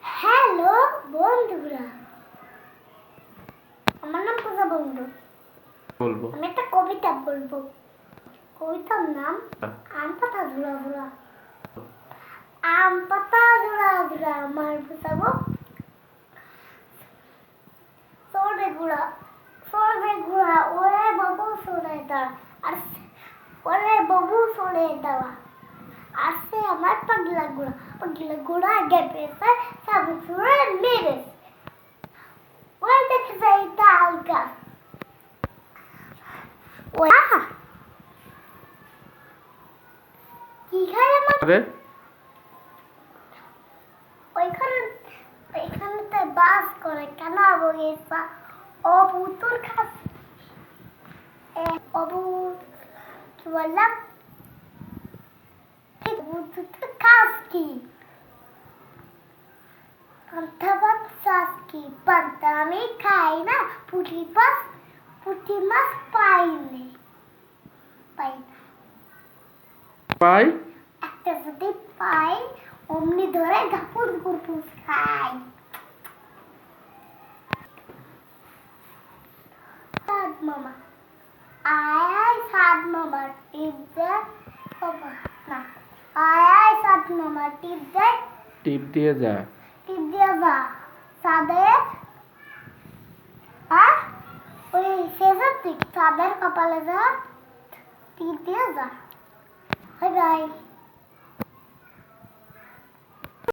Hello বন্ধুরা, আমার নাম পূজা বন্ধু। বলবো আমি একটা কবিতা বলবো। কবিতার নাম আম পাতা ঝুরা ঝুরা। আম পাতা ঝুরা ঝুরা আমার বুঝাবো সরে গুড়া ওরে বাবু সরে দাঁড়া আর ওরে বাবু সরে দাঁড়া আসছে আমার পাগলা গুড়া আগে পেয়েছে সাবু সুরে মেরেছে ওই দেখে যাই তাল গাছ ওরা কি খায় আমার ওইখানে বাস করে কেন বগিসা অবুতুর খাস অবু কি বললাম অবুতুর খাস কি পান্তা ভাত চাষ কি পান্তা আমি খাই না পুঁটি মাছ পাই একটা যদি পাই অমনি ধরে গাপুস খাই। সাদ মামা আয় সাদ মামা টিপ দে না আয় সাদ মামা টিপ দিয়ে যা সাদের হ্যাঁ ওই শেষের দিক সাদের কপালে যা টিপ দিয়ে যা। Bye bye.